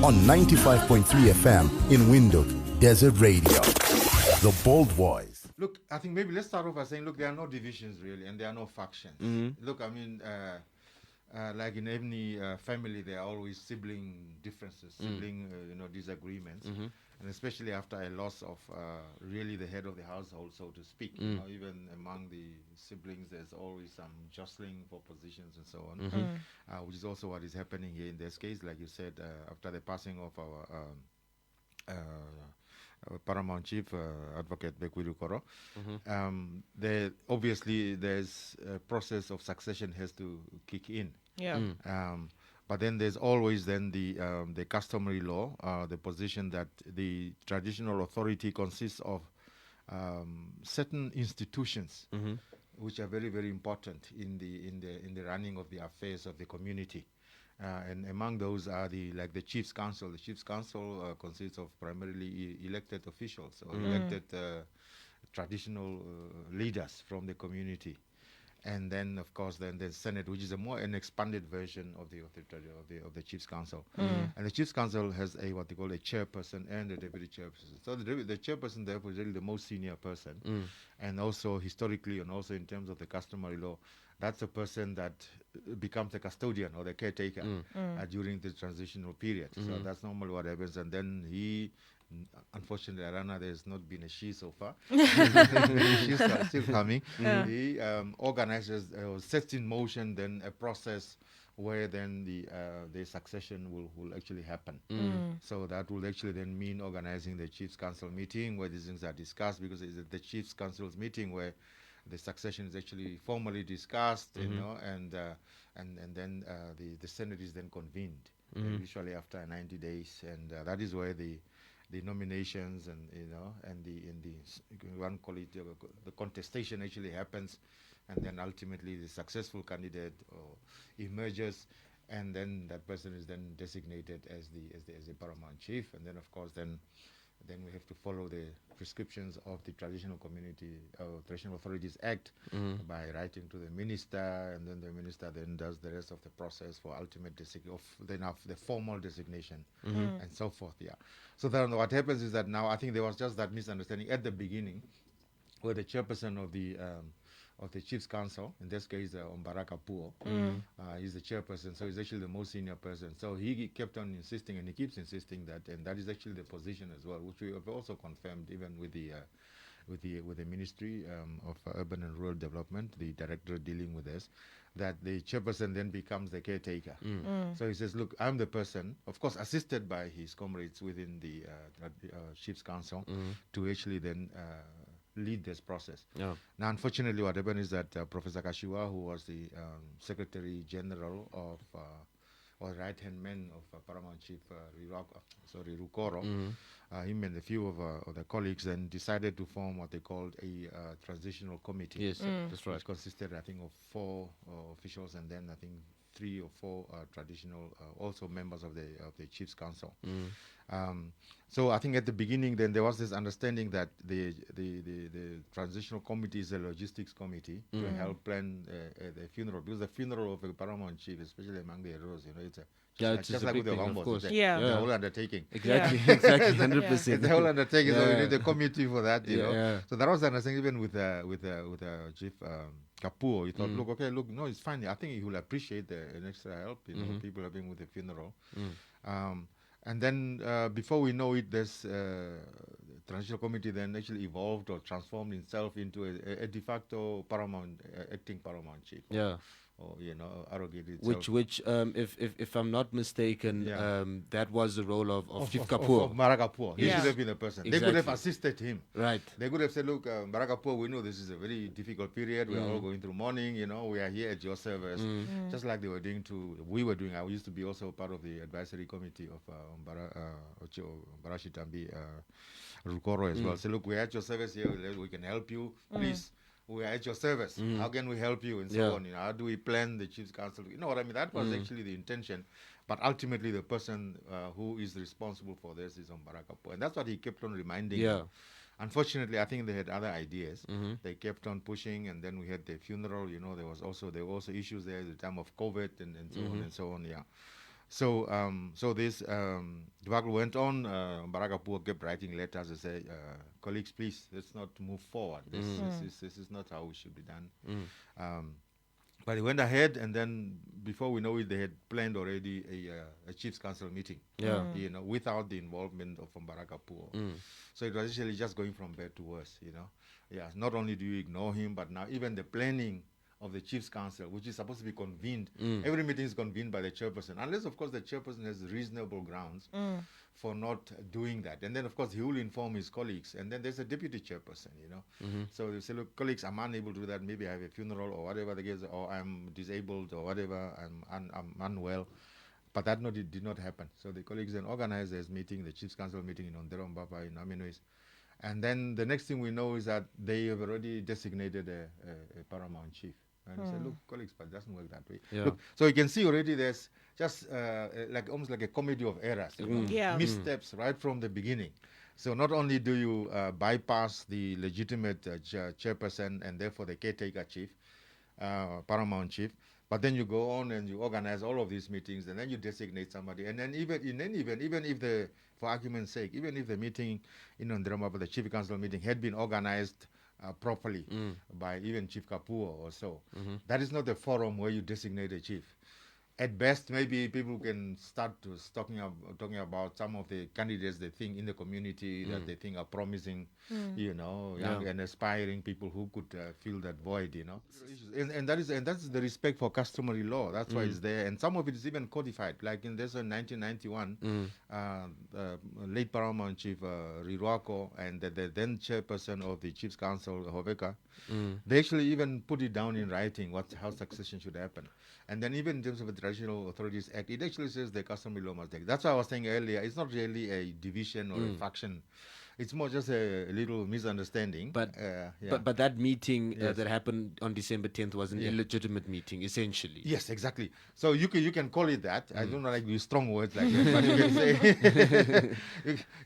on 95.3 FM in Windhoek, Desert Radio. The Bold Voice. Look, I think maybe let's start off by saying, look, there are no divisions really, and there are no factions. Look, I mean, like in any family, there are always sibling differences, sibling, disagreements, and especially after a loss of really the head of the household, so to speak. You know, even among the siblings, there's always some jostling for positions and so on, which is also what is happening here in this case. Like you said, after the passing of our paramount chief, Advocate Bekwiru Koro, obviously there's a process of succession has to kick in. But then there's always then the customary law, the position that the traditional authority consists of certain institutions, which are very, very important in the running of the affairs of the community. And among those are the Chiefs Council. The Chiefs Council consists of primarily elected officials or elected traditional leaders from the community. And then, of course, then there's Senate, which is an expanded version of the Chiefs Council. And the Chiefs Council has what they call a chairperson and a deputy chairperson. So the chairperson, therefore, is really the most senior person. And also historically, and also in terms of the customary law, that's a person that becomes a custodian or the caretaker during the transitional period. So that's normally what happens. And then unfortunately, Arana, there's not been a she so far. She's still coming. He organizes or sets in motion then a process where then the succession will actually happen. So that will actually then mean organizing the Chiefs Council meeting where these things are discussed, because it's the Chiefs Council's meeting where the succession is actually formally discussed, and then the Senate is then convened, usually after 90 days, and that is where the nominations and the one call it the contestation actually happens, and then ultimately the successful candidate emerges, and then that person is then designated as the paramount chief, and then of course then we have to follow the prescriptions of the Traditional Authorities Act by writing to the minister, and then the minister then does the rest of the process for ultimate the formal designation and so forth. So then what happens is that now I think there was just that misunderstanding at the beginning, where the chairperson of the Chiefs Council, in this case Mbaraka Puo, is the chairperson, so he's actually the most senior person. So he kept on insisting, and he keeps insisting that, and that is actually the position as well, which we have also confirmed even with the Ministry of Urban and Rural Development, the director dealing with this, that the chairperson then becomes the caretaker. So he says, look, I'm the person, of course assisted by his comrades within the Chiefs Council, to actually then lead this process. Now, unfortunately, what happened is that Professor Kashiwa, who was the Secretary General of or right-hand man of Paramount Chief Rukoro, him and a few of the colleagues then decided to form what they called a transitional committee. Yes, that's right. Which consisted, I think, of 4 officials, and then I think 3 or 4 traditional, also members of the Chiefs Council. So I think at the beginning, then there was this understanding that the transitional committee is a logistics committee to help plan the funeral, because the funeral of a paramount chief, especially among the heroes, it's just like with the Wambos, the whole undertaking. Exactly, 100%. It's the whole undertaking, so we need a committee for that, So that was the understanding even with Chief Kapuo. He thought, no, it's fine. I think he will appreciate an extra help, people helping with the funeral. And then before we know it, this transitional committee then actually evolved or transformed itself into a de facto acting paramount chief. Or arrogated itself. Which if I'm not mistaken, that was the role of Chief Kapuo. Of Marakapuo. He should have been a person. Exactly. They could have assisted him. Right. They could have said, look, Marakapuo, we know this is a very difficult period. We are all going through mourning. We are here at your service. Just like we were doing. I used to be also part of the advisory committee of Barashitambi Rukoro as well. So look, we're at your service here. We can help you. Please. We are at your service. How can we help you? And so on. How do we plan the Chiefs Council? You know what I mean? That was actually the intention. But ultimately, the person who is responsible for this is Mbarakapo. And that's what he kept on reminding. Unfortunately, I think they had other ideas. They kept on pushing, and then we had the funeral. There were also issues there at the time of COVID and so on and so on. So this debacle went on. Barakapoor kept writing letters and say, colleagues, please, let's not move forward. This is not how it should be done. But he went ahead, and then before we know it, they had planned already a Chiefs Council meeting. Without the involvement of Barakapoor. So it was actually just going from bad to worse. Not only do you ignore him, but now even the planning of the Chiefs Council, which is supposed to be convened. Every meeting is convened by the chairperson, unless, of course, the chairperson has reasonable grounds for not doing that. And then, of course, he will inform his colleagues. And then there's a deputy chairperson, So they say, look, colleagues, I'm unable to do that. Maybe I have a funeral or whatever the case, or I'm disabled or whatever, I'm unwell. But that did not happen. So the colleagues then organized this meeting, the Chiefs Council meeting in Onderombapa in Aminois. And then the next thing we know is that they have already designated a paramount chief. And we said, look, colleagues, but it doesn't work that way. Look, so you can see already there's just almost like a comedy of errors, missteps right from the beginning. So not only do you bypass the legitimate chairperson and therefore the caretaker chief, paramount chief, but then you go on and you organize all of these meetings, and then you designate somebody. And then even if for argument's sake, even if the meeting in Onderombapa, the Chief Council meeting, had been organized properly by even Chief Kapoor or so, that is not the forum where you designate a chief. At best, maybe people can start talking about some of the candidates they think in the community that they think are promising, young and aspiring people who could fill that void, And that's the respect for customary law. That's why it's there, and some of it is even codified. Like in this 1991, late Paramount Chief Riruako and the then chairperson of the Chiefs Council, Hoveka, they actually even put it down in writing how succession should happen. And then even in terms of the Traditional Authorities Act, it actually says the customary law must take. That's why I was saying earlier, it's not really a division or a faction. It's more just a little misunderstanding. But that meeting that happened on December 10th was an illegitimate meeting, essentially. Yes, exactly. So you can call it that. I don't like these strong words like that, but you can say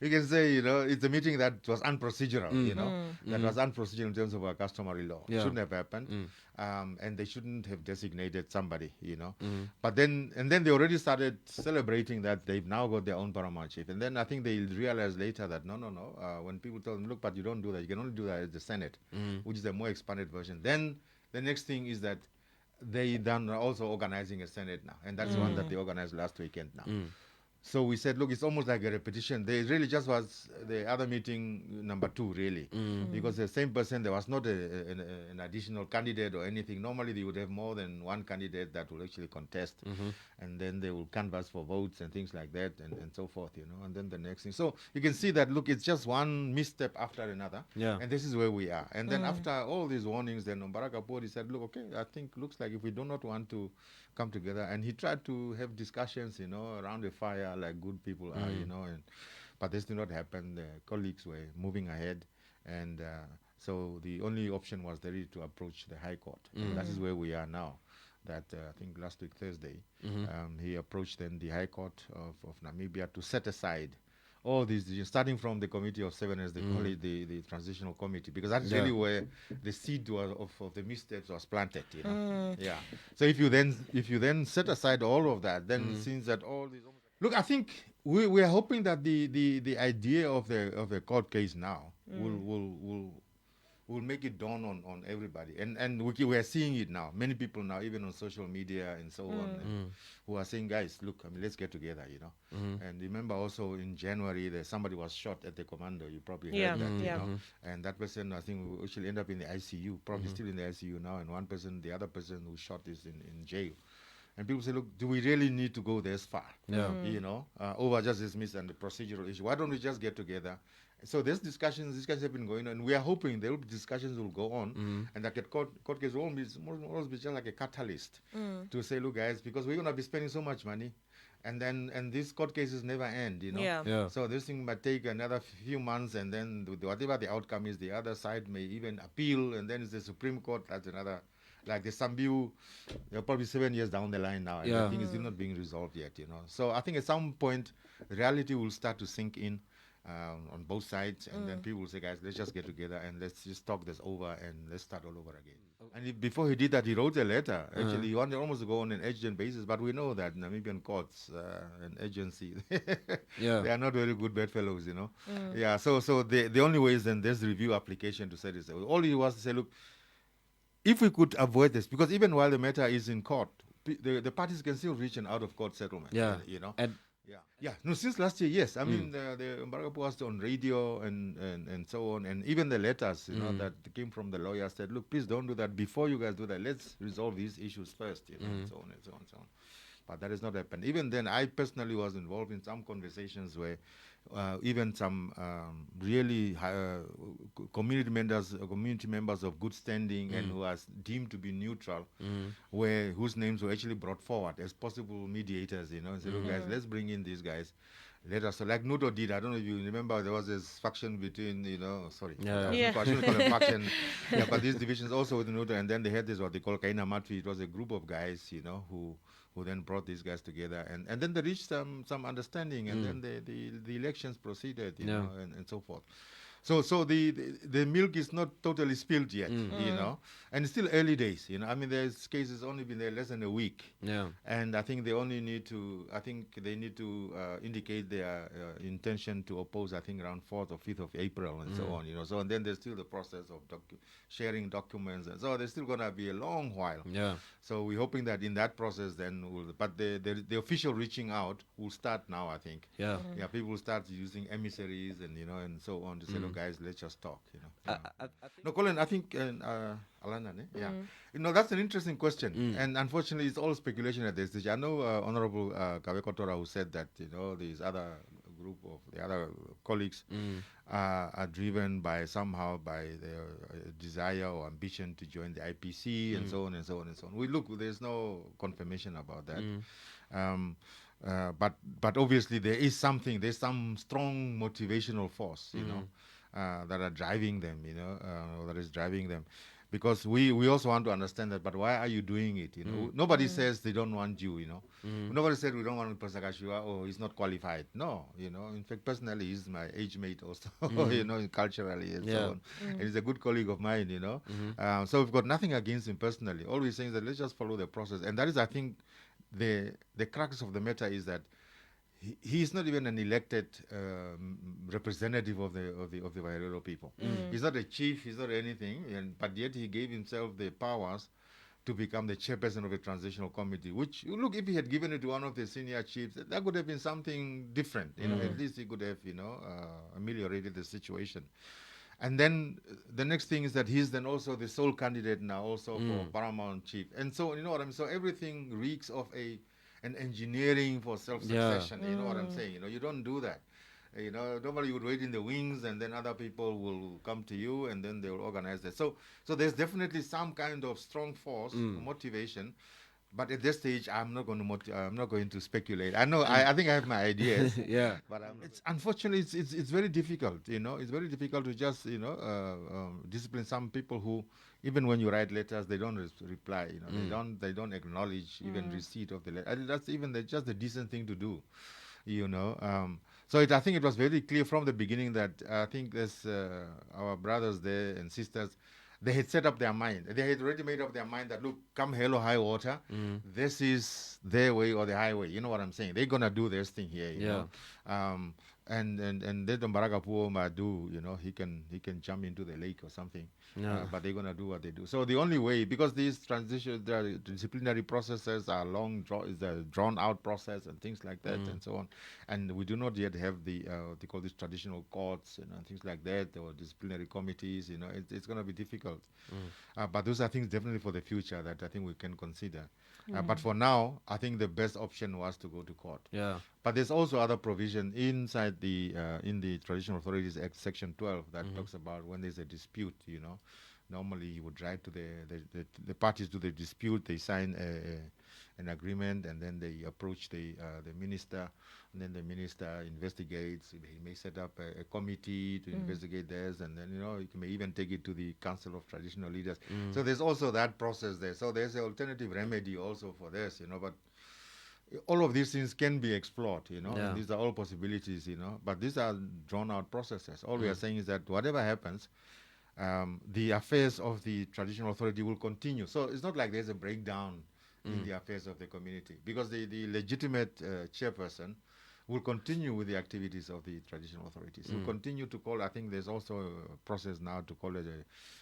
you can say it's a meeting that was unprocedural. That was unprocedural in terms of our customary law. It shouldn't have happened, and they shouldn't have designated somebody. But then they already started celebrating that they've now got their own paramount chief, and then I think they realized later that no. When people tell them, look, but you don't do that. You can only do that as the Senate, which is a more expanded version. Then the next thing is that they then are also organizing a Senate now, and that's one that they organized last weekend now. So we said, look, it's almost like a repetition. There really just was the other meeting number 2, really, because the same person, there was not an additional candidate or anything. Normally, they would have more than one candidate that will actually contest, and then they will canvass for votes and things like that, and so forth, and then the next thing. So you can see that, look, it's just one misstep after another, and this is where we are. And then after all these warnings, then Barakapoor said, look, okay, I think looks like if we do not want to come together, and he tried to have discussions, around the fire like good people are, but this did not happen. The colleagues were moving ahead, and so the only option was really to approach the High Court. And that is where we are now. That I think last week Thursday, he approached then the High Court of Namibia to set aside all these, starting from the Committee of 7, as they call it, the Transitional Committee, because that's really where the seed of the missteps was planted. So if you then set aside all of that, then it seems that all these. Look, I think we are hoping that the idea of the court case now will make it dawn on everybody, and we are seeing it now. Many people now, even on social media and so on, who are saying, guys, look, let's get together, And remember also in January, somebody was shot at the commando. You probably heard that, and that person, I think, will actually end up in the ICU, probably still in the ICU now, and the other person who shot is in jail. And people say, look, do we really need to go this far? Over just this and the procedural issue. Why don't we just get together? So there's discussions have been going on, and we are hoping discussions will go on, and that the court case will always be just like a catalyst to say, look, guys, because we're going to be spending so much money, and these court cases never end, So this thing might take another few months, and then whatever the outcome is, the other side may even appeal, and then it's the Supreme Court. That's another. Like the Sambiu, they're probably 7 years down the line now, and I think it's still not being resolved yet, So I think at some point, reality will start to sink in, on both sides, and then people will say, guys, let's just get together and let's just talk this over and let's start all over again. And before he did that, he wrote a letter. Actually, he wanted almost to go on an urgent basis, but we know that Namibian courts and agency, they are not very good bedfellows, Yeah, so the only way is then there's the review application to say this. All he was to say, look, if we could avoid this, because even while the matter is in court, the parties can still reach an out-of-court settlement. And no, since last year, yes. I mean, the embargo was on radio and so on, and even the letters, that came from the lawyers said, look, please don't do that. Before you guys do that, let's resolve these issues first, and so on and so on and so on. But that has not happened. Even then, I personally was involved in some conversations where even some really community members of good standing and who are deemed to be neutral, whose names were actually brought forward as possible mediators, and said, look, guys, let's bring in these guys. Let us, so like Nudo did, I don't know if you remember, there was this faction between, I shouldn't call it faction, but these divisions also with Nudo, and then they had this, what they call Kaina Matri. It was a group of guys, who then brought these guys together, and then they reached some understanding, and then the elections proceeded, and so forth. So the milk is not totally spilled yet, and it's still early days, I mean, there's cases only been there less than a week, and I think they only need to, indicate their intention to oppose, I think around 4th or 5th of April and so on, So and then there's still the process of sharing documents, and so there's still gonna be a long while. So we're hoping that in that process, then but the official reaching out will start now, I think. People will start using emissaries and and so on to say, look, guys, let's just talk. No, Colin, I think Alana, that's an interesting question, and unfortunately, it's all speculation at this stage. I know Honorable Kawekotora, who said that these other group of the other colleagues are driven by their desire or ambition to join the IPC and so on and so on and so on. There's no confirmation about that. But obviously there's some strong motivational force, that are driving them, that is driving them. Because we also want to understand that, but why are you doing it? Nobody says they don't want you, Nobody said we don't want Pasakashua or he's not qualified. No, in fact, personally, he's my age mate also, culturally and so on. And he's a good colleague of mine, So we've got nothing against him personally. All we're saying is that let's just follow the process. And that is, I think, the crux of the matter is that he is not even an elected representative of the OvaHerero people. He's not a chief, he's not anything, but yet he gave himself the powers to become the chairperson of a transitional committee, which, look, if he had given it to one of the senior chiefs, that could have been something different. At least he could have, ameliorated the situation. And then the next thing is that he's then also the sole candidate now also for paramount chief. And so, you know what I mean? So everything reeks of an engineering for self-succession. You know what I'm saying? You don't do that. Normally you would wait in the wings and then other people will come to you and then they will organize that. So there's definitely some kind of strong force, motivation. But at this stage, I'm not going to speculate. I know. I think I have my ideas. But it's unfortunately it's very difficult. It's very difficult to just discipline some people who, even when you write letters, they don't reply. They don't acknowledge even receipt of the letter. That's even just the decent thing to do. So I think it was very clear from the beginning that I think there's our brothers there and sisters. They had set up their mind. They had already made up their mind that, look, come hell or high water, this is their way or the highway. You know what I'm saying? They're gonna do this thing here. You know? And let Mbaraga Puoma do. He can jump into the lake or something. But they're gonna do what they do. So the only way, because these the disciplinary processes are is a drawn out process and things like that and so on. And we do not yet have they call these traditional courts and things like that, or disciplinary committees. It's going to be difficult. But those are things definitely for the future that I think we can consider. But for now, I think the best option was to go to court. But there's also other provision inside in the Traditional Authorities Act, Section 12, that talks about when there's a dispute. Normally you would write to the parties to the dispute. They sign an agreement, and then they approach the minister, and then the minister investigates. He may set up a committee to investigate this, and then he may even take it to the Council of Traditional Leaders. So there's also that process there. So there's an alternative remedy also for this, but all of these things can be explored, and these are all possibilities, but these are drawn out processes. All we are saying is that whatever happens, the affairs of the traditional authority will continue. So it's not like there's a breakdown in the affairs of the community, because the legitimate chairperson will continue with the activities of the traditional authorities. Will continue to call. I think there's also a process now to call it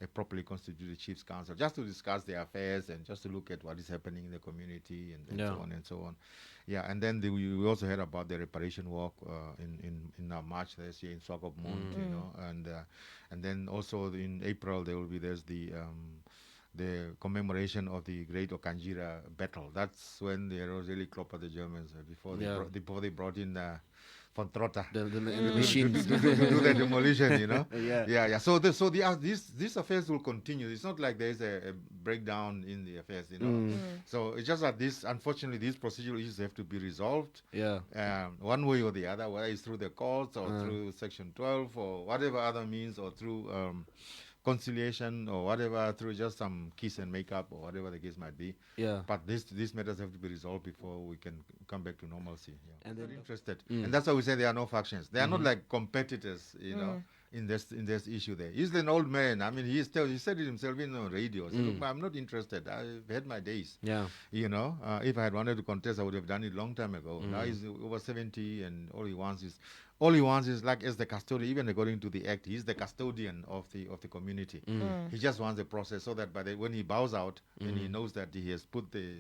a properly constituted chiefs council, just to discuss the affairs and just to look at what is happening in the community and so on and so on. Yeah, and then we also heard about the reparation walk in March this year in Swakopmund, and then also in April there's the commemoration of the Great Okanjira battle. That's when they really clobbered the Germans before they brought in von Trotta, the machines to do the demolition. Yeah. So these affairs will continue. It's not like there's a breakdown in the affairs. So it's just that unfortunately these procedural issues have to be resolved. One way or the other, whether it's through the courts or through Section 12 or whatever other means, or through conciliation or whatever, through just some kiss and make up or whatever the case might be. But these matters have to be resolved before we can come back to normalcy. And they're interested, and that's why we say there are no factions. They are not like competitors, in this issue. There, he's an old man. I mean, he said it himself in the radio. He said, "Look, I'm not interested. I've had my days. If I had wanted to contest, I would have done it long time ago. Now he's over 70, and all he wants is like, as the custodian, even according to the act, he's the custodian of the community. He just wants the process, so that when he bows out, then he knows that he has put the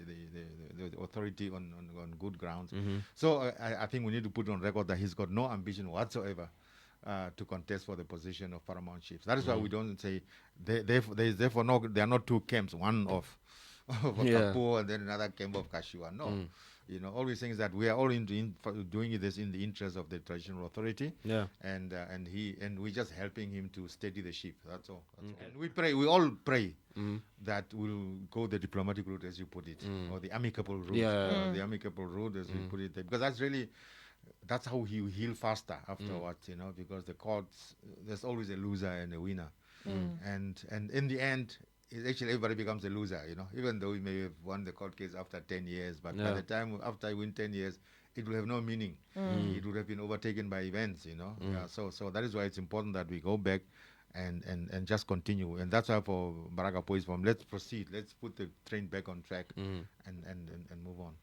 authority on good grounds. So I think we need to put on record that he's got no ambition whatsoever to contest for the position of paramount chiefs. That is why we don't say there are not two camps, one of Kapo and then another camp of Kashiwa. No. All we're saying is that we are all doing this in the interest of the traditional authority, and we're just helping him to steady the ship. That's all. And we all pray that we'll go the diplomatic route, as you put it, or the amicable route, the amicable route, as we put it there, because that's how he will heal faster afterwards, because the courts, there's always a loser and a winner, and in the end, actually everybody becomes a loser, even though we may have won the court case after 10 years, but by the time after I win 10 years, it will have no meaning. It would have been overtaken by events, So that is why it's important that we go back and just continue. And that's why for Baraka Poi's form, let's proceed. Let's put the train back on track and move on.